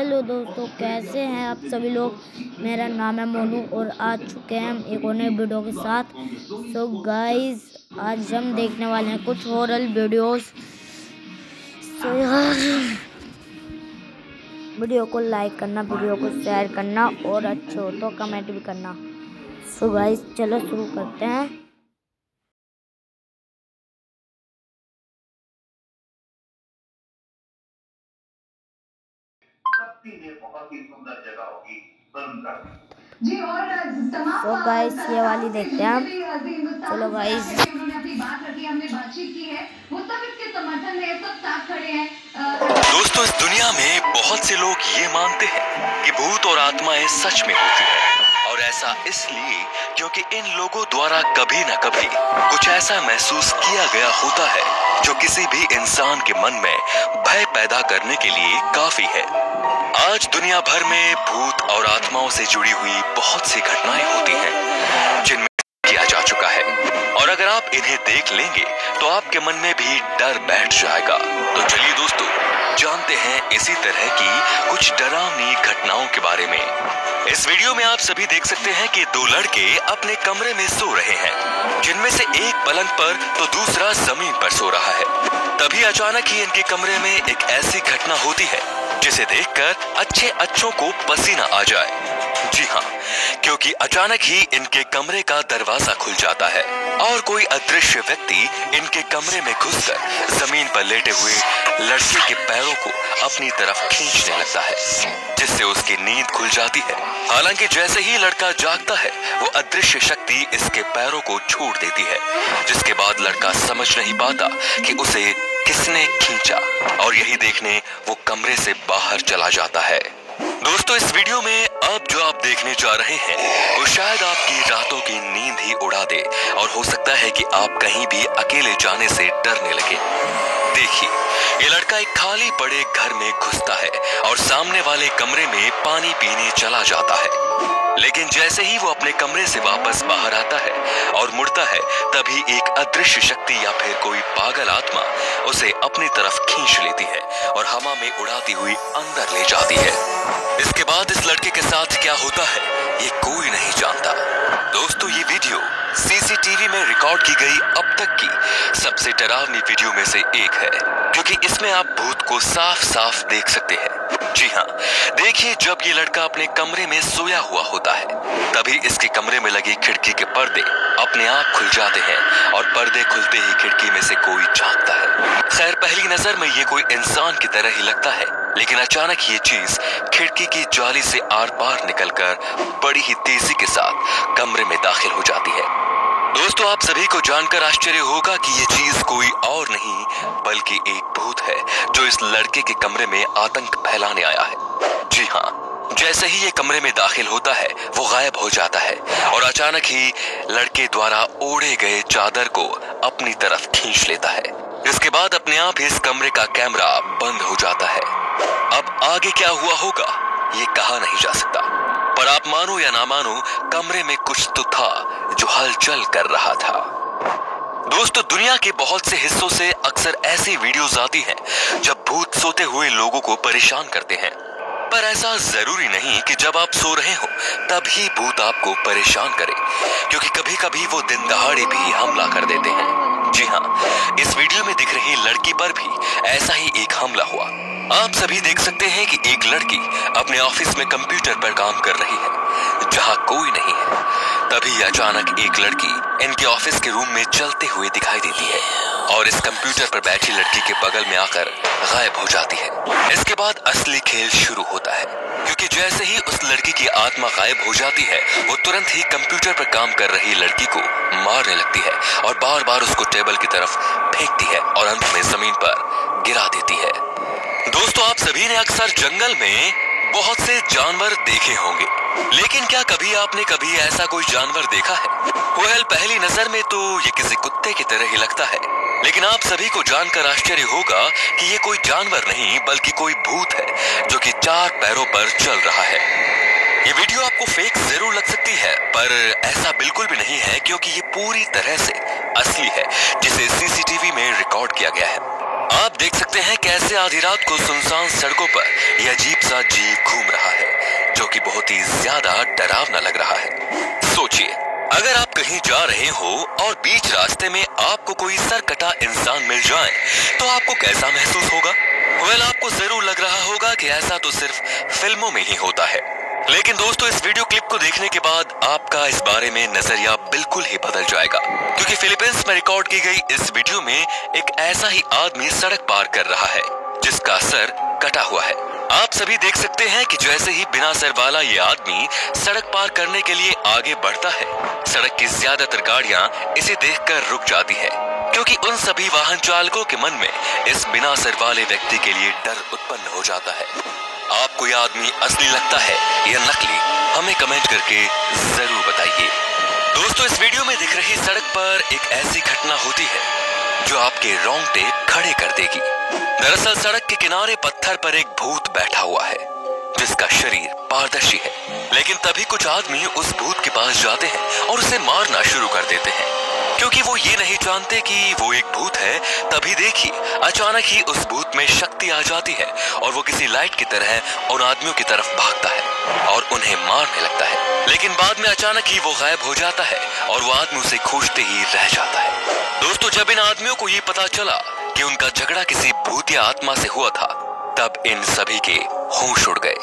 Hello दोस्तों, कैसे हैं आप सभी लोग। मेरा नाम है मोनू और आ चुके हैं हम एक और नए वीडियो के साथ। सो गाइस, आज हम देखने वाले हैं कुछ हॉरर वीडियोस। सो यार, वीडियो को लाइक करना, वीडियो को शेयर करना और अच्छे हो तो कमेंट भी करना। सो गाइस, चलो शुरू करते हैं। ये बहुत ही सुंदर जगह होगी फिल्म का। जी, और तमाम तो गाइस ये वाली देखते हैं हम। चलो गाइस, उन्होंने अपनी बात रखी, हमने बातचीत की है, वो सब इसके समर्थन में सब साथ खड़े हैं। दोस्तों, इस दुनिया में बहुत से लोग ये मानते हैं कि भूत और आत्माएं सच में होती हैं, और ऐसा इसलिए क्योंकि इन लोगों द्वारा कभी न कभी कुछ ऐसा महसूस किया गया होता है जो किसी भी इंसान के मन में भय पैदा करने के लिए काफी है। आज दुनिया भर में भूत और आत्माओं से जुड़ी हुई बहुत सी घटनाएं होती हैं जिनमें किया जा चुका है, और अगर आप इन्हें देख लेंगे तो आपके मन में भी डर बैठ जाएगा। तो चलिए दोस्तों, जानते हैं इसी तरह की कुछ डरावनी घटनाओं के बारे में। इस वीडियो में आप सभी देख सकते हैं कि दो लड़के अपने कमरे में सो रहे हैं, जिनमें से एक पलंग पर तो दूसरा जमीन पर सो रहा है। तभी अचानक ही इनके कमरे में एक ऐसी घटना होती है जिसे देखकर अच्छों को पसीना आ जाए। जी हाँ, क्योंकि अचानक ही इनके कमरे का दरवाजा खुल जाता है और कोई अदृश्य व्यक्ति इनके कमरे में घुसकर जमीन पर लेटे हुए लड़के के पैरों को अपनी तरफ खींचने लगता है, जिससे उसकी नींद खुल जाती है। हालांकि जैसे ही लड़का जागता है, वो अदृश्य शक्ति इसके पैरों को छोड़ देती है, जिसके बाद लड़का समझ नहीं पाता कि उसे किसने खींचा, और यही देखने वो कमरे से बाहर चला जाता है। दोस्तों, इस वीडियो में अब जो आप देखने जा रहे हैं वो शायद आपकी रातों की नींद ही उड़ा दे, और हो सकता है कि आप कहीं भी अकेले जाने से डरने लगे। देखिए, ये लड़का एक खाली पड़े घर में घुसता है और सामने वाले कमरे में पानी पीने चला जाता है, लेकिन जैसे ही वो अपने कमरे से वापस बाहर आता है और मुड़ता है, तभी एक अदृश्य शक्ति या फिर कोई पागल आत्मा उसे अपनी तरफ खींच लेती है और हवा में उड़ाती हुई अंदर ले जाती है। इसके बाद इस लड़के के साथ क्या होता है, ये कोई नहीं जानता। दोस्तों, ये वीडियो सीसीटीवी में रिकॉर्ड की गई अब तक की सबसे डरावनी वीडियो में से एक है, क्योंकि इसमें आप भूत को साफ साफ देख सकते हैं। जी हाँ, देखिए, जब ये लड़का अपने कमरे में सोया हुआ होता है, तभी इसके कमरे में लगी खिड़की के पर्दे अपने आप खुल जाते हैं, और पर्दे खुलते ही खिड़की में से कोई झांकता है। खैर, पहली नजर में ये कोई इंसान की तरह ही लगता है, लेकिन अचानक ये चीज खिड़की की जाली से आर पार निकलकर बड़ी ही तेजी के साथ कमरे में दाखिल हो जाती है। दोस्तों, आप सभी को जानकर आश्चर्य होगा कि ये चीज कोई और नहीं बल्कि एक भूत है जो इस लड़के के कमरे में आतंक फैलाने आया है। जी हाँ, जैसे ही ये कमरे में दाखिल होता है, वो गायब हो जाता है और अचानक ही लड़के द्वारा ओढ़े गए चादर को अपनी तरफ खींच लेता है। इसके बाद अपने आप ही इस कमरे का कैमरा बंद हो जाता है। अब आगे क्या हुआ होगा ये कहा नहीं जा सकता, पर आप मानो या ना मानो, कमरे में कुछ तो था जो हलचल कर रहा था। दोस्तों, दुनिया के बहुत से हिस्सों से अक्सर ऐसी वीडियोस आती हैं जब भूत सोते हुए लोगों को परेशान करते हैं, पर ऐसा जरूरी नहीं कि जब आप सो रहे हो तभी भूत आपको परेशान करे, क्योंकि कभी कभी वो दिन दहाड़े भी हमला कर देते हैं। जी हाँ, इस वीडियो में दिख रही लड़की पर भी ऐसा ही एक हमला हुआ। आप सभी देख सकते हैं कि एक लड़की अपने ऑफिस में कंप्यूटर पर काम कर रही है जहां कोई नहीं है। तभी अचानक एक लड़की इनके ऑफिस के रूम में चलते हुए दिखाई देती है और इस कंप्यूटर पर बैठी लड़की के बगल में आकर गायब हो जाती है। इसके बाद असली खेल शुरू होता है, क्योंकि जैसे ही उस लड़की की आत्मा गायब हो जाती है, वो तुरंत ही कंप्यूटर पर काम कर रही लड़की को मारने लगती है और बार बार उसको टेबल की तरफ फेंकती है और अंत में जमीन पर गिरा देती है। दोस्तों, आप सभी ने अक्सर जंगल में बहुत से जानवर देखे होंगे, लेकिन क्या कभी आपने कभी ऐसा कोई जानवर देखा है? वेल, पहली नजर में तो ये किसी कुत्ते की तरह ही लगता है, लेकिन आप सभी को जानकर आश्चर्य होगा कि ये कोई जानवर नहीं बल्कि कोई भूत है जो कि 4 पैरों पर चल रहा है। ये वीडियो आपको फेक जरूर लग सकती है, पर ऐसा बिल्कुल भी नहीं है, क्योंकि ये पूरी तरह से असली है, जिसे सीसीटीवी में रिकॉर्ड किया गया है। आप देख सकते हैं कैसे आधी रात को सुनसान सड़कों पर यह अजीब सा जीव घूम रहा है, जो कि बहुत ही ज्यादा डरावना लग रहा है। सोचिए, अगर आप कहीं जा रहे हो और बीच रास्ते में आपको कोई सरकटा इंसान मिल जाए तो आपको कैसा महसूस होगा? वेल, आपको जरूर लग रहा होगा कि ऐसा तो सिर्फ फिल्मों में ही होता है। लेकिन दोस्तों, इस वीडियो क्लिप को देखने के बाद आपका इस बारे में नजरिया बिल्कुल ही बदल जाएगा, क्योंकि फिलीपींस में रिकॉर्ड की गई इस वीडियो में एक ऐसा ही आदमी सड़क पार कर रहा है जिसका सर कटा हुआ है। आप सभी देख सकते हैं कि जैसे ही बिना सर वाला ये आदमी सड़क पार करने के लिए आगे बढ़ता है, सड़क की ज्यादातर गाड़ियां इसे देखकर रुक जाती है, क्योंकि उन सभी वाहन चालकों के मन में इस बिना सर वाले व्यक्ति के लिए डर उत्पन्न हो जाता है। आपको यह आदमी असली लगता है या नकली? हमें कमेंट करके जरूर बताइए। दोस्तों, इस वीडियो में दिख रही सड़क पर एक ऐसी घटना होती है जो आपके रोंगटे खड़े कर देगी। दरअसल सड़क के किनारे पत्थर पर एक भूत बैठा हुआ है जिसका शरीर पारदर्शी है, लेकिन तभी कुछ आदमी उस भूत के पास जाते हैं और उसे मारना शुरू कर देते हैं, क्योंकि वो ये नहीं जानते कि वो एक भूत है। तभी देखिए, अचानक ही उस भूत में शक्ति आ जाती है और वो किसी लाइट की तरह उन आदमियों की तरफ भागता है और उन्हें मारने लगता है। लेकिन बाद में अचानक ही वो गायब हो जाता है और वो आदमी उसे खोजते ही रह जाता है। दोस्तों, जब इन आदमियों को ये पता चला कि उनका झगड़ा किसी भूतिया आत्मा से हुआ था, तब इन सभी के होश उड़ गए।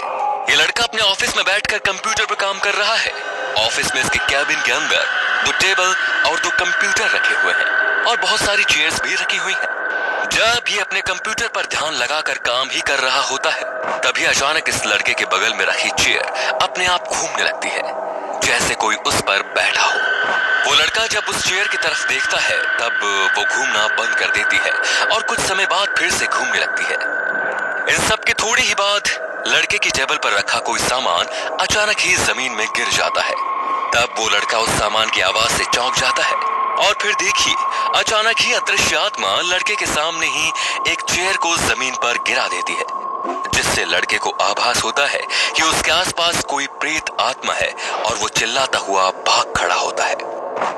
ये लड़का अपने ऑफिस में बैठकर कंप्यूटर पर काम कर रहा है। ऑफिस में इसके कैबिन के अंदर 2 टेबल और 2 कंप्यूटर रखे हुए हैं और बहुत सारी चेयर्स भी रखी हुई हैं। जब ये अपने कंप्यूटर पर ध्यान लगाकर काम ही कर रहा होता है, तभी अचानक इस लड़के के बगल में रखी चेयर अपने आप घूमने लगती है, जैसे कोई उस पर बैठा हो। वो लड़का जब उस चेयर की तरफ देखता है, तब वो घूमना बंद कर देती है और कुछ समय बाद फिर से घूमने लगती है। इन सब के थोड़ी ही बाद लड़के की टेबल पर रखा कोई सामान अचानक ही जमीन में गिर जाता है। तब वो लड़का उस सामान की आवाज से चौंक जाता है और फिर देखिए, अचानक ही अदृश्य आत्मा लड़के के सामने ही एक चेयर को जमीन पर गिरा देती है, जिससे लड़के को आभास होता है कि उसके आसपास कोई प्रेत आत्मा है और वो चिल्लाता हुआ भाग खड़ा होता है।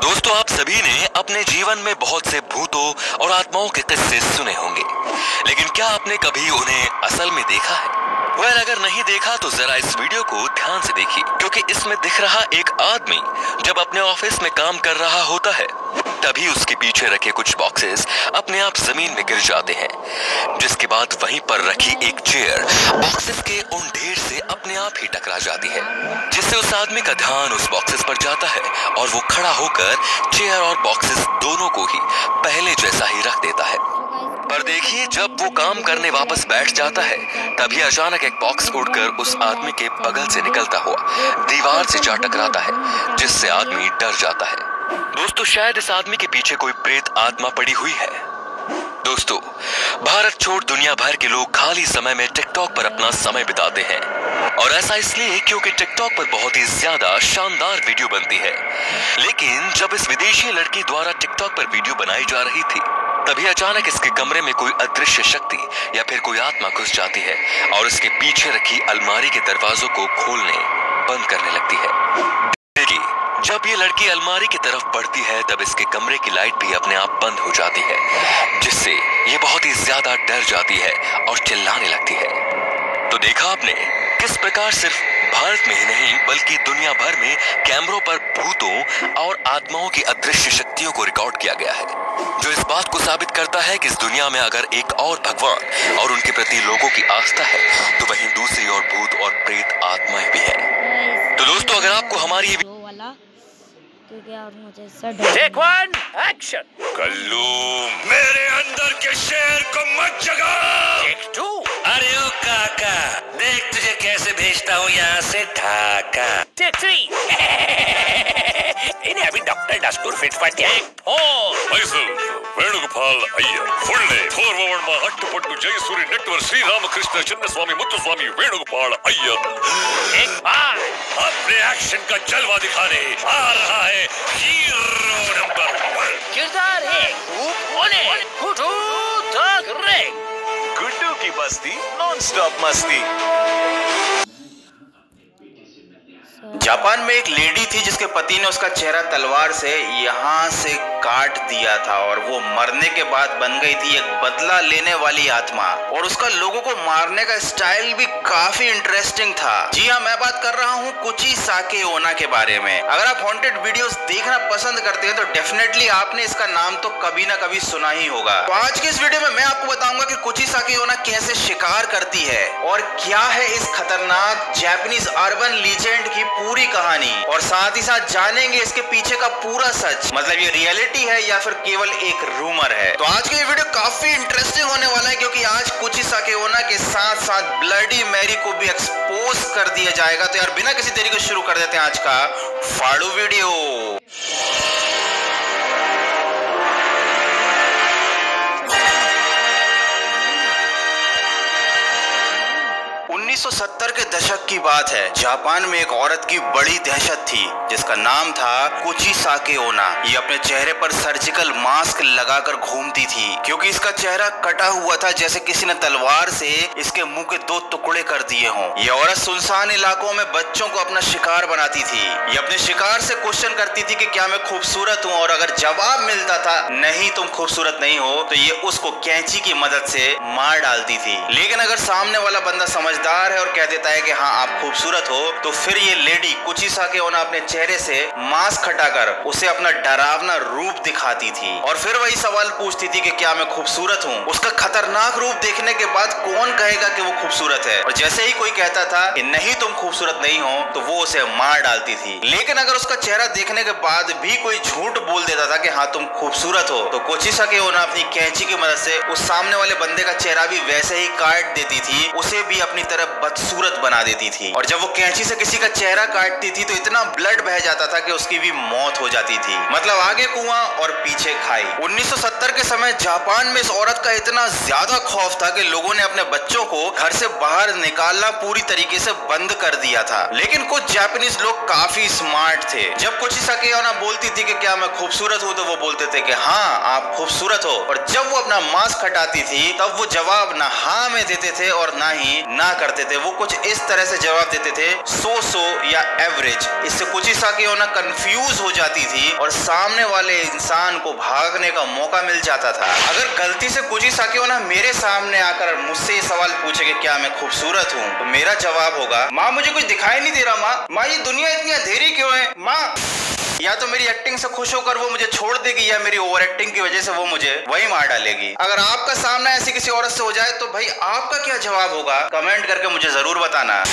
दोस्तों, आप सभी ने अपने जीवन में बहुत से भूतों और आत्माओं के किस्से सुने होंगे, लेकिन क्या आपने कभी उन्हें असल में देखा है? वेल, अगर नहीं देखा तो जरा इस वीडियो को ध्यान से देखिए, क्योंकि इसमें दिख रहा एक आदमी जब अपने ऑफिस में काम कर रहा होता है, तभी उसके पीछे रखे कुछ बॉक्सेस अपने आप जमीन में गिर जाते हैं, जिसके बाद वहीं पर रखी एक चेयर बॉक्सेस के उन ढेर से अपने आप ही टकरा जाती है, जिससे उस आदमी का ध्यान उस बॉक्सेस पर जाता है और वो खड़ा होकर चेयर और बॉक्सेस दोनों को ही पहले जैसा ही रख देता है। पर देखिए, जब वो काम करने वापस बैठ जाता है, तभी अचानक एक बॉक्स उड़कर उस आदमी के बगल से निकलता हुआ दीवार से जा टकराता है, जिससे आदमी डर जाता है। दोस्तों, शायद इस आदमी के पीछे कोई प्रेत आत्मा पड़ी हुई है। दोस्तों, भारत छोड़ दुनिया भर के लोग खाली समय में टिकटॉक पर अपना समय बिताते हैं, और ऐसा इसलिए क्योंकि टिकटॉक पर बहुत ही ज्यादा शानदार वीडियो बनती है। लेकिन जब इस विदेशी लड़की द्वारा टिकटॉक पर वीडियो बनाई जा रही थी, तभी अचानक इसके कमरे में कोई अदृश्य शक्ति या फिर कोई आत्मा घुस जाती है और इसके पीछे रखी अलमारी के दरवाजों को खोलने बंद करने लगती है। देखिए, जब ये लड़की अलमारी की तरफ बढ़ती है, तब इसके कमरे की लाइट भी अपने आप बंद हो जाती है, जिससे ये बहुत ही ज्यादा डर जाती है और चिल्लाने लगती है। तो देखा आपने किस प्रकार सिर्फ भारत में ही नहीं बल्कि दुनिया भर में कैमरों पर भूतों और आत्माओं की अदृश्य शक्तियों को रिकॉर्ड किया गया है, जो इस बात को साबित करता है कि इस दुनिया में अगर एक और भगवान और उनके प्रति लोगों की आस्था है, तो वहीं दूसरी ओर भूत और प्रेत आत्माएं भी हैं। तो दोस्तों, अगर आपको हमारी ये टेक 1 एक्शन। कल्लू, मेरे अंदर के शेर को मत जगा। टेक 2। अरे ओ काका, देख तुझे कैसे भेजता हूँ यहाँ से ढाका। टेक 3। इन्हें अभी डॉक्टर डस्टूर फिट पट्टी। टेक 4। ವೇಣುಗೋಪಾಲ್ ಅಯ್ಯರ್ ಒಳ್ಳೆ ಪೂರ್ವವರ್ಮ ಹಟ್ಟುಪಟ್ಟು ಜಯಸೂರಿ ನೆಟ್ವರ್ಕ್ ಶ್ರೀರಾಮಕೃಷ್ಣ ಚಿನ್ನಸ್ವಾಮಿ ಮುತ್ತುಸ್ವಾमी वेणुगोपाल अय्यर। टेक 5। अपने एक्शन का जलवा दिखाने आ रहा है हीरो नंबर 1। किरदार है गुड्डू द ग्रेट। गुड्डू की बस्ती नॉन स्टॉप मस्ती। जापान में एक लेडी थी जिसके पति ने उसका चेहरा तलवार से यहाँ से काट दिया था और वो मरने के बाद बन गई थी एक बदला लेने वाली आत्मा। और उसका लोगों को मारने का स्टाइल भी काफी इंटरेस्टिंग था। जी हाँ, मैं बात कर रहा हूँ कुची साके ओना के बारे में। अगर आप हॉन्टेड वीडियोस देखना पसंद करते हैं तो डेफिनेटली आपने इसका नाम तो कभी ना कभी सुना ही होगा। तो आज के इस वीडियो में मैं आपको बताऊंगा कि कुची साके ओना कैसे शिकार करती है और क्या है इस खतरनाक जापानीज अर्बन लीजेंड की पूरी कहानी, और साथ ही साथ जानेंगे इसके पीछे का पूरा सच, मतलब ये रियलिटी है या फिर केवल एक रूमर है। तो आज का ये वीडियो काफी इंटरेस्टिंग होने वाला है क्योंकि आज कुची साके ओना के साथ साथ ब्लडी मैरी को भी एक्सपोज कर दिया जाएगा। तो यार बिना किसी देरी के शुरू कर देते हैं आज का फाड़ू वीडियो। 1970 के दशक की बात है। जापान में एक औरत की बड़ी दहशत थी जिसका नाम था कुची साके ओना। ये अपने चेहरे पर सर्जिकल मास्क लगाकर घूमती थी क्योंकि इसका चेहरा कटा हुआ था जैसे किसी ने तलवार से इसके मुंह के 2 टुकड़े कर दिए हों। ये औरत सुनसान इलाकों में बच्चों को अपना शिकार बनाती थी। ये अपने शिकार से क्वेश्चन करती थी कि क्या मैं खूबसूरत हूँ, और अगर जवाब मिलता था नहीं तुम खूबसूरत नहीं हो तो ये उसको कैंची की मदद से मार डालती थी। लेकिन अगर सामने वाला बंदा समझदार है और कह देता है कि हाँ आप खूबसूरत हो तो फिर ये लेडी कुची साके ओना अपने चेहरे से मास्क हटाकर उसे अपना डरावना रूप दिखाती थी और फिर वही सवाल पूछती थी कि क्या मैं खूबसूरत हूँ। उसका खतरनाक रूप देखने के बाद कौन कहेगा कि वो खूबसूरत है, और जैसे ही कोई कहता था कि नहीं तुम खूबसूरत नहीं हो तो वो उसे मार डालती थी। लेकिन अगर उसका चेहरा देखने के बाद भी कोई झूठ बोल देता था कि हाँ तुम खूबसूरत हो तो कुची साके ओना अपनी कैंची की मदद से उस सामने वाले बंदे का चेहरा भी वैसे ही काट देती थी, उसे भी अपनी तरफ बदसूरत बना देती थी। और जब वो कैंची से किसी का चेहरा काटती थी तो इतना ब्लड बह जाता था कि उसकी भी मौत हो जाती थी। मतलब आगे कुआं और पीछे खाई। 1970 के समय जापान में इस औरत का इतना ज्यादा खौफ था कि लोगों ने अपने बच्चों को घर से बाहर निकालना पूरी तरीके से बंद कर दिया था। लेकिन कुछ जापानीज लोग काफी स्मार्ट थे। जब कुची साके ओना बोलती थी कि क्या मैं खूबसूरत हूँ तो वो बोलते थे कि हाँ आप खूबसूरत हो, और जब वो अपना मास्क हटाती थी तब वो जवाब ना हाँ में देते थे और ना ही ना करते थे। वो कुछ इस तरह से जवाब देते थे सो या एवरेज। इससे कुची साके ओना कंफ्यूज हो जाती थी और सामने वाले इंसान को भागने का मौका मिल जाता था। अगर गलती से कुची साके ओना मेरे सामने आकर मुझसे ये सवाल पूछे कि क्या मैं खूबसूरत हूँ तो मेरा जवाब होगा माँ मुझे कुछ दिखाई नहीं दे रहा, माँ ये दुनिया इतनी अंधेरी क्यों है माँ। या तो मेरी एक्टिंग से खुश होकर वो मुझे छोड़ देगी या मेरी ओवर एक्टिंग की वजह से वो मुझे वही मार डालेगी। अगर आपका सामना ऐसी किसी औरत से हो जाए तो भाई आपका क्या जवाब होगा कमेंट करके मुझे जरूर बताना।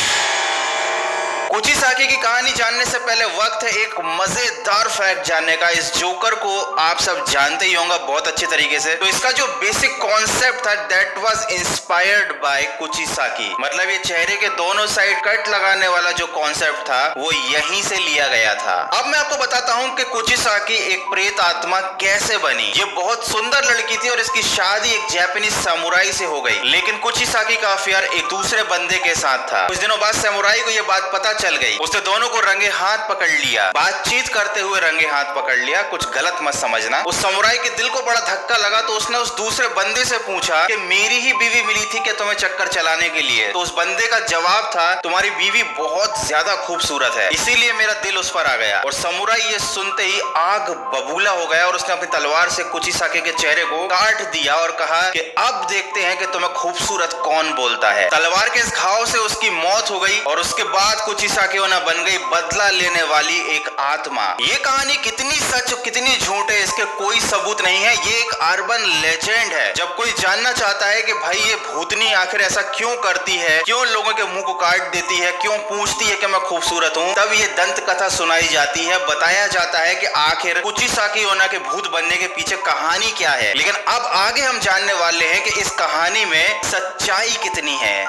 कुची साके की कहानी जानने से पहले वक्त है एक मजेदार फैक्ट जानने का। इस जोकर को आप सब जानते ही होंगे बहुत अच्छे तरीके से। तो इसका जो बेसिक कॉन्सेप्ट था दैट वाज इंस्पायर्ड बाय कुची साके। मतलब ये चेहरे के दोनों साइड कट लगाने वाला जो कॉन्सेप्ट था वो यहीं से लिया गया था। अब मैं आपको बताता हूँ कि कुची साके एक प्रेत आत्मा कैसे बनी। ये बहुत सुंदर लड़की थी और इसकी शादी एक जापानीज समुराई से हो गई, लेकिन कुची साके का अफेयर एक दूसरे बंदे के साथ था। कुछ दिनों बाद समुराई को ये बात पता चल गई। उसने दोनों को रंगे हाथ पकड़ लिया, बातचीत करते हुए रंगे हाथ पकड़ लिया। कुछ गलत मत समझना। उस समुराई के दिल को बड़ा धक्का लगा तो उसने उस दूसरे बंदे से पूछा कि मेरी ही बीवी मिली थी क्या तुम्हें चक्कर चलाने के लिए। तो उस बंदे का जवाब था तुम्हारी बीवी बहुत ज्यादा खूबसूरत है इसीलिए मेरा दिल उस पर आ गया। और समुराई ये सुनते ही आग बबूला हो गया और उसने अपनी तलवार से कुची साके के चेहरे को काट दिया और कहा कि अब देखते हैं कि तुम्हें खूबसूरत कौन बोलता है। तलवार के इस घाव से उसकी मौत हो गई और उसके बाद कुची साके ओना बन गई बदला लेने वाली एक आत्मा। ये कहानी कितनी सच कितनी झूठ है इसके कोई सबूत नहीं है। ये एक अर्बन लेजेंड है। जब कोई जानना चाहता है कि भाई ये भूतनी आखिर ऐसा क्यों करती है, क्यों लोगों के मुंह को काट देती है, क्यों पूछती है कि मैं खूबसूरत हूँ, तब ये दंत कथा सुनाई जाती है। बताया जाता है कि आखिर कुची साके ओना के भूत बनने के पीछे कहानी क्या है। लेकिन अब आगे हम जानने वाले हैं कि इस कहानी में सच्चाई कितनी है।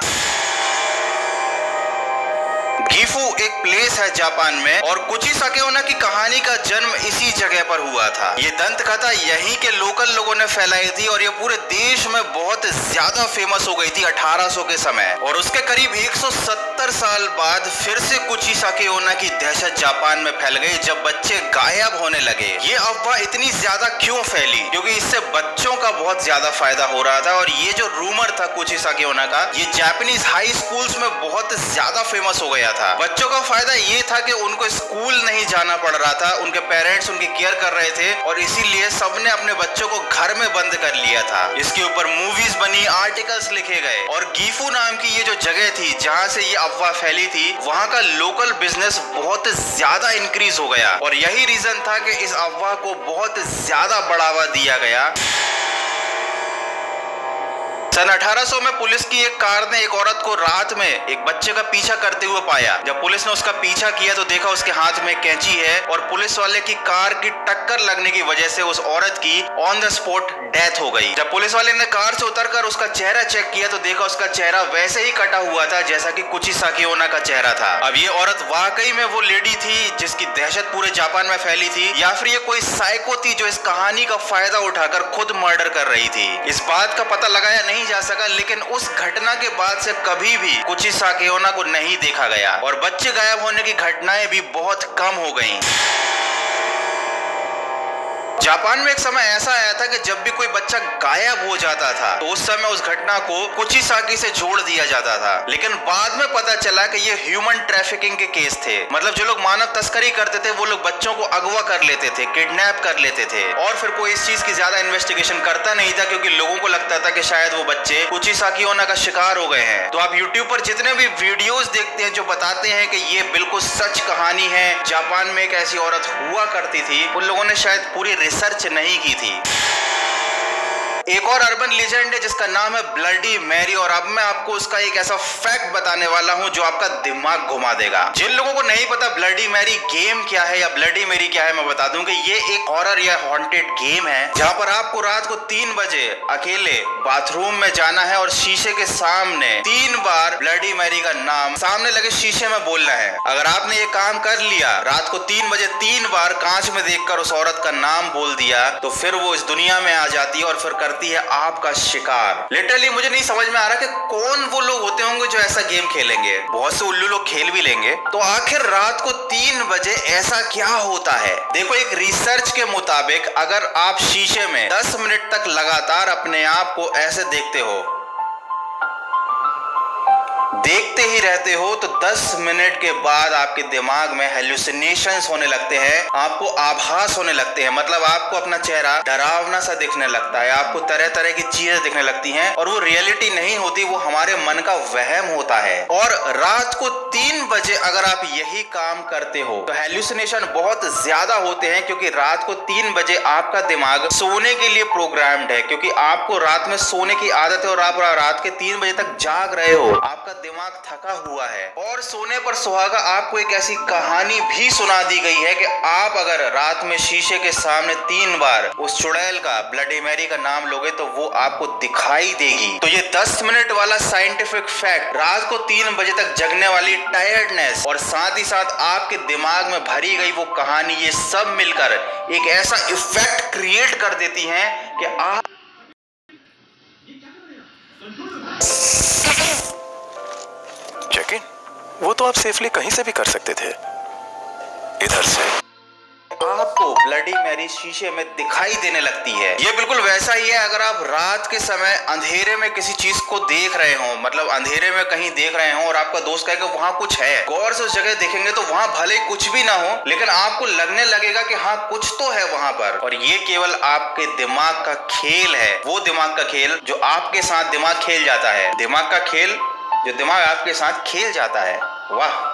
गिफू एक प्लेस है जापान में और कुची साके ओना की कहानी का जन्म इसी जगह पर हुआ था। ये दंत कथा यहीं के लोकल लोगों ने फैलाई थी और ये पूरे देश में बहुत ज्यादा फेमस हो गई थी 1800 के समय। और उसके करीब 170 साल बाद फिर से कुची साके ओना की दहशत जापान में फैल गई जब बच्चे गायब होने लगे। ये अफवाह इतनी ज्यादा क्यों फैली? क्योंकि इससे बच्चों का बहुत ज्यादा फायदा हो रहा था। और ये जो रूमर था कुची साके ओना का ये जापानीज हाई स्कूल्स में बहुत ज्यादा फेमस हो गया था। बच्चों का फायदा ये था कि उनको स्कूल नहीं जाना पड़ रहा था, उनके पेरेंट्स उनकी केयर कर रहे थे और इसीलिए सबने अपने बच्चों को घर में बंद कर लिया था। इसके ऊपर मूवीज बनी, आर्टिकल्स लिखे गए और गीफू नाम की ये जो जगह थी जहाँ से ये अफवाह फैली थी, वहाँ का लोकल बिजनेस बहुत ज्यादा इंक्रीज हो गया और यही रीजन था कि इस अफवाह को बहुत ज्यादा बढ़ावा दिया गया। सन 1800 में पुलिस की एक कार ने एक औरत को रात में एक बच्चे का पीछा करते हुए पाया। जब पुलिस ने उसका पीछा किया तो देखा उसके हाथ में कैंची है और पुलिस वाले की कार की टक्कर लगने की वजह से उस औरत की ऑन द स्पॉट डेथ हो गई। जब पुलिस वाले ने कार से उतरकर उसका चेहरा चेक किया तो देखा उसका चेहरा वैसे ही कटा हुआ था जैसा कि कुची साकेओना का चेहरा था। अब ये औरत वाकई में वो लेडी थी जिसकी दहशत पूरे जापान में फैली थी या फिर ये कोई साइको थी जो इस कहानी का फायदा उठाकर खुद मर्डर कर रही थी। इस बात का पता लगाया नहीं जा सका, लेकिन उस घटना के बाद से कभी भी कुची साकेओना को नहीं देखा गया और बच्चे गायब होने की घटनाएं भी बहुत कम हो गईं। जापान में एक समय ऐसा आया था कि जब भी कोई बच्चा गायब हो जाता था तो उस समय उस घटना को कुचिसाकी से जोड़ दिया जाता था, लेकिन बाद में पता चला कि ये ह्यूमन ट्रैफिकिंग के केस थे। मतलब जो लोग मानव तस्करी करते थे वो लोग बच्चों को अगवा कर लेते थे, किडनैप कर लेते थे और फिर कोई इस चीज की ज्यादा इन्वेस्टिगेशन करता नहीं था क्योंकि लोगों को लगता था कि शायद वो बच्चे कुची साकेओना का शिकार हो गए हैं। तो आप यूट्यूब पर जितने भी वीडियोस देखते हैं जो बताते हैं कि ये बिल्कुल सच कहानी है, जापान में एक ऐसी औरत हुआ करती थी, उन लोगों ने शायद पूरी रिसर्च नहीं की थी। एक और अर्बन लीजेंड है जिसका नाम है ब्लडी मैरी और अब मैं आपको उसका एक ऐसा फैक्ट बताने वाला हूं जो आपका दिमाग घुमा देगा। जिन लोगों को नहीं पता ब्लडी मैरी गेम क्या है या ब्लडी मैरी क्या है, मैं बता दूं कि ये एक हॉरर या हॉन्टेड गेम है जहां पर आपको रात को 3 बजे अकेले बाथरूम में जाना है और शीशे के सामने 3 बार ब्लडी मैरी का नाम सामने लगे शीशे में बोलना है। अगर आपने ये काम कर लिया, रात को 3 बजे 3 बार कांच में देखकर उस औरत का नाम बोल दिया, तो फिर वो इस दुनिया में आ जाती है और फिर करती है आपका शिकार। लिटरली मुझे नहीं समझ में आ रहा कि कौन वो लोग होते होंगे जो ऐसा गेम खेलेंगे। बहुत से उल्लू लोग खेल भी लेंगे, तो आखिर रात को 3 बजे ऐसा क्या होता है? देखो, एक रिसर्च के मुताबिक अगर आप शीशे में 10 मिनट तक लगातार अपने आप को ऐसे देखते ही रहते हो तो 10 मिनट के बाद आपके दिमाग में हेलुसिनेशंस होने लगते हैं, आपको आभास होने लगते हैं। मतलब आपको अपना चेहरा डरावना सा दिखने लगता है, आपको तरह तरह की चीजें दिखने लगती हैं और वो रियलिटी नहीं होती, वो हमारे मन का वहम होता है। और रात को 3 बजे अगर आप यही काम करते हो तो हेलुसिनेशन बहुत ज्यादा होते हैं क्योंकि रात को 3 बजे आपका दिमाग सोने के लिए प्रोग्राम्ड है, क्योंकि आपको रात में सोने की आदत है और आप रात के 3 बजे तक जाग रहे हो, आपका दिमाग थका हुआ है। और सोने पर सुहागा आपको एक ऐसी कहानी भी सुना दी गई है कि आप अगर रात में शीशे के सामने 3 बार उस चुड़ैल का ब्लडी मैरी का नाम लोगे तो वो आपको दिखाई देगी। तो ये 10 मिनट वाला साइंटिफिक फैक्ट, रात को 3 बजे तक जगने वाली टायर्डनेस और साथ ही साथ आपके दिमाग में भरी गई वो कहानी, ये सब मिलकर एक ऐसा इफेक्ट क्रिएट कर देती हैं कि आप चेक इन, वो तो आप सेफली कहीं से भी कर सकते थे, इधर से आपको ब्लडी मैरी शीशे में दिखाई देने लगती है। ये बिल्कुल वैसा ही है अगर आप रात के समय अंधेरे में किसी चीज को देख रहे हो, मतलब अंधेरे में कहीं देख रहे हो और आपका दोस्त कहे कि वहां कुछ है, गौर से उस जगह देखेंगे तो वहां भले कुछ भी ना हो लेकिन आपको लगने लगेगा कि हाँ कुछ तो है वहां पर। और ये केवल आपके दिमाग का खेल है, वो दिमाग का खेल जो आपके साथ दिमाग खेल जाता है, दिमाग का खेल जो दिमाग आपके साथ खेल जाता है। वाह,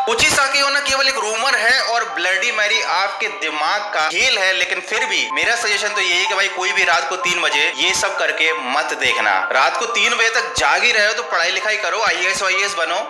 कुची साकेओना केवल एक रूमर है और ब्लडी मैरी आपके दिमाग का खेल है, लेकिन फिर भी मेरा सजेशन तो यही है कि भाई कोई भी रात को 3 बजे ये सब करके मत देखना। रात को 3 बजे तक जाग ही रहे हो तो पढ़ाई लिखाई करो, IAS बनो।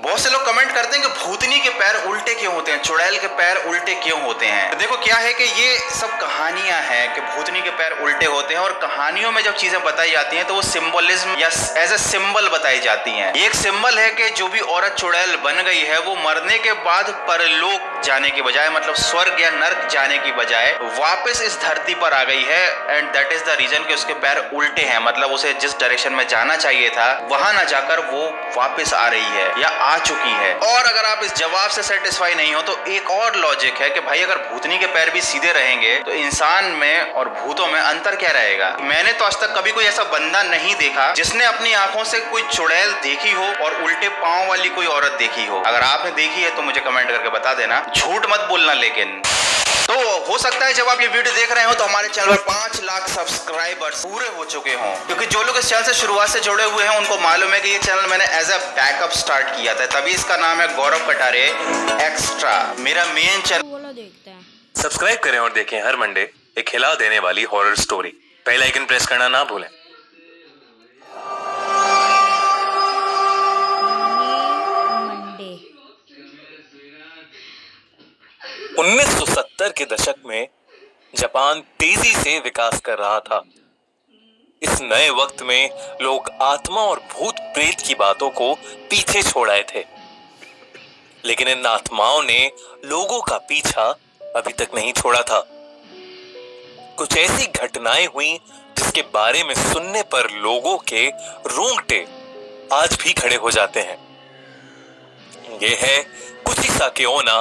बहुत से लोग कमेंट करते हैं कि भूतनी के पैर उल्टे क्यों होते हैं, चुड़ैल के पैर उल्टे क्यों होते हैं। तो देखो क्या है कि ये सब कहानियां हैं कि भूतनी के पैर उल्टे होते हैं और कहानियों में जब चीजें बताई जाती हैं तो वो सिंबलिज्म या एज ए सिंबल बताई जाती हैं। एक सिंबल है कि जो भी औरत चुड़ैल बन गई है वो मरने के बाद परलोक जाने की बजाय, मतलब स्वर्ग या नर्क जाने की बजाय वापस इस धरती पर आ गई है and that is the reason कि उसके पैर उल्टे हैं। मतलब उसे जिस डायरेक्शन में जाना चाहिए था वहां ना जाकर वो वापस आ रही है या आ चुकी है। और अगर आप इस जवाब से सेटिस्फाई नहीं हो तो एक और लॉजिक है कि भाई अगर भूतनी के पैर भी सीधे रहेंगे तो इंसान में और भूतों में अंतर क्या रहेगा। मैंने तो आज तक कभी कोई ऐसा बंदा नहीं देखा जिसने अपनी आंखों से कोई चुड़ैल देखी हो और उल्टे पांव वाली कोई औरत देखी हो। अगर आपने देखी है तो मुझे कमेंट करके बता देना, झूठ मत बोलना। लेकिन तो हो सकता है जब आप ये वीडियो देख रहे हो तो हमारे चैनल पर 5 लाख सब्सक्राइबर्स पूरे हो चुके हों, क्योंकि जो लोग इस चैनल से शुरुआत से जुड़े हुए हैं उनको मालूम है कि ये चैनल मैंने एज अ बैकअप स्टार्ट किया था, तभी इसका नाम है गौरव कटारे एक्स्ट्रा। मेरा मेन चैनल देखते हैं। सब्सक्राइब करें और देखें हर मंडे एक हिला देने वाली horror story. Bell icon press करना ना भूलें। 1970 के दशक में जापान तेजी से विकास कर रहा था। इस नए वक्त में लोग आत्मा और भूत प्रेत की बातों को पीछे छोड़ आए थे, लेकिन इन आत्माओं ने लोगों का पीछा अभी तक नहीं छोड़ा था। कुछ ऐसी घटनाएं हुई जिसके बारे में सुनने पर लोगों के रोंगटे आज भी खड़े हो जाते हैं। यह है कुचिसाके ओना,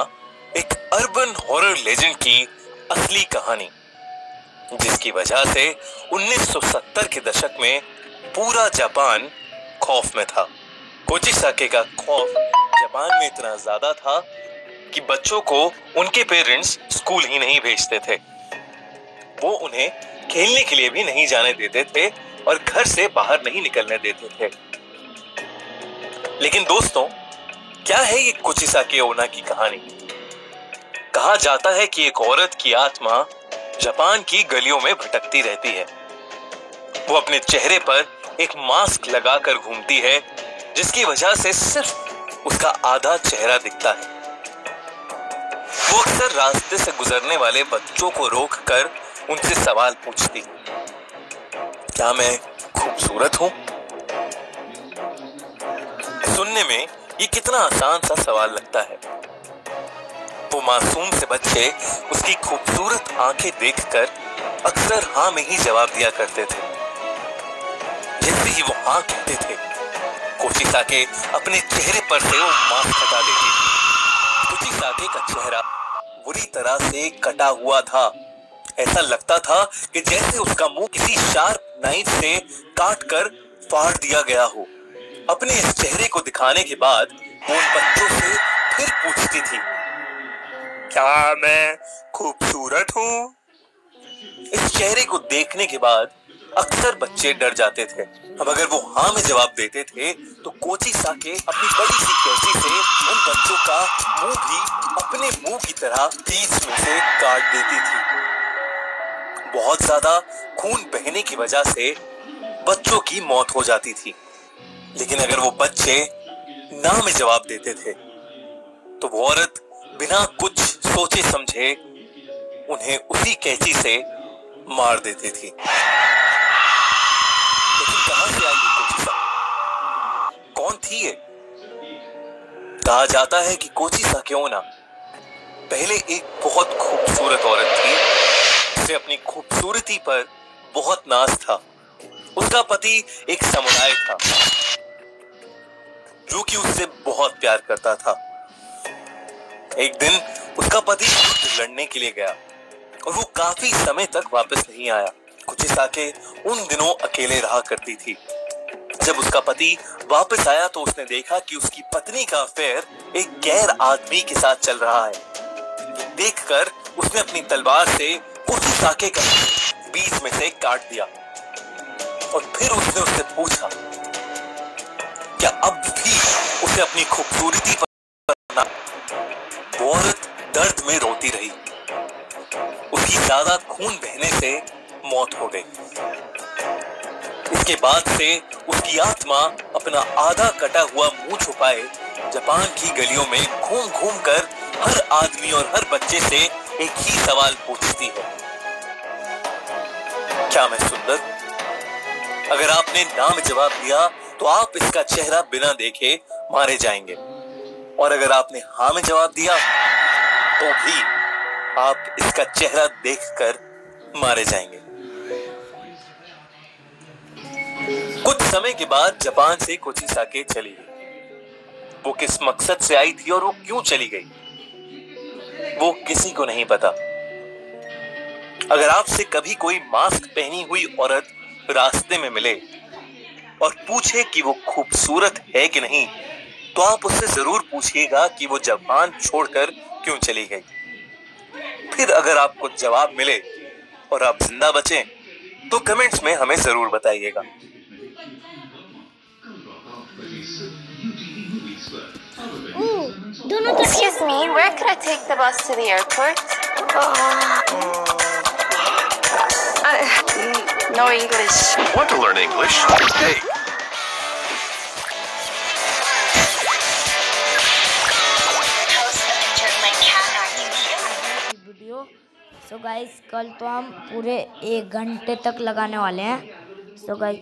एक अर्बन हॉरर लेजेंड की असली कहानी, जिसकी वजह से 1970 के दशक में पूरा जापान खौफ में था। कुचिसाके का खौफ जापान में इतना ज्यादा था कि बच्चों को उनके पेरेंट्स स्कूल ही नहीं भेजते थे। वो उन्हें खेलने के लिए भी नहीं जाने देते थे और घर से बाहर नहीं निकलने देते थे। लेकिन दोस्तों, क्या है ये कुचिसाके ओना की कहानी? कहा जाता है कि एक औरत की आत्मा जापान की गलियों में भटकती रहती है। वो अपने चेहरे पर एक मास्क लगाकर घूमती है, जिसकी वजह से सिर्फ उसका आधा चेहरा दिखता है। वो अक्सर रास्ते से गुजरने वाले बच्चों को रोककर उनसे सवाल पूछती, क्या मैं खूबसूरत हूं? सुनने में ये कितना आसान सा सवाल लगता है। वो मासूम से बच्चे उसकी खूबसूरत आंखें देखकर अक्सर हाँ में ही जवाब दिया करते थे। जैसे ही वो हाँ कहते थे, कुचिसाके अपने चेहरे पर से वो मास्क हटा देती थी। कुचिसाके का चेहरा बुरी तरह से कटा हुआ था। ऐसा लगता था कि जैसे उसका मुंह किसी शार्प नाइफ से काट कर फाड़ दिया गया हो। अपने इस चेहरे को दिखाने के बाद वो उन बच्चों से फिर पूछती थी, क्या मैं खूबसूरत हूं? इस चेहरे को देखने के बाद अक्सर बच्चे डर जाते थे। अब अगर वो हाँ में जवाब देते थे तो कुचिसाके अपनी बड़ी सी कैंची से उन बच्चों का मुंह भी अपने मुंह की तरह बीच में से काट देती थी। बहुत ज्यादा खून बहने की वजह से बच्चों की मौत हो जाती थी। लेकिन अगर वो बच्चे ना में जवाब देते थे तो वो औरत बिना कुछ सोचे समझे उन्हें उसी कैंची से मार देती थी। लेकिन कहां से आई ये कुचिसाके? कौन थी ये? कहा जाता है कि कुचिसाके ओना पहले एक बहुत खूबसूरत औरत थी, जिसे अपनी खूबसूरती पर बहुत नाज था। उसका पति एक समुराय था जो कि उससे बहुत प्यार करता था। एक दिन उसका पति युद्ध लड़ने के लिए गया और वो काफी समय तक वापस नहीं आया। कुचिसाके उन दिनों अकेले रहा करती थी। जब उसका पति वापस आया तो उसने देखा कि उसकी पत्नी का अफेयर एक गैर आदमी के साथ चल रहा है। देखकर उसने अपनी तलवार से कुचिसाके का बीच में से काट दिया और फिर उसने उससे पूछा, क्या अब भी उसे अपनी खूबसूरती पर? वो औरत दर्द में रोती रही। उसकी ज्यादा खून बहने से मौत हो गई। इसके बाद से उसकी आत्मा अपना आधा कटा हुआ मुंह छुपाए जापान की गलियों में घूम घूम कर हर आदमी और हर बच्चे से एक ही सवाल पूछती है, क्या मैं सुंदर? अगर आपने ना में जवाब दिया तो आप इसका चेहरा बिना देखे मारे जाएंगे, और अगर आपने हाँ में जवाब दिया तो भी आप इसका चेहरा देखकर मारे जाएंगे। कुछ समय के बाद जापान से कुचिसाके चली गई। वो किस मकसद से आई थी और वो क्यों चली गई, वो किसी को नहीं पता। अगर आपसे कभी कोई मास्क पहनी हुई औरत रास्ते में मिले और पूछे कि वो खूबसूरत है कि नहीं, तो आप उससे जरूर पूछिएगा कि वो जापान छोड़कर क्यों चली गई। फिर अगर आपको जवाब मिले और आप जिंदा बचे तो कमेंट्स में हमें जरूर बताइएगा। Excuse me, where could I take the bus to the airport? No English. Want to learn English? Hey. Video so guys कल तो हम पूरे 1 घंटे तक लगाने वाले हैं। So guys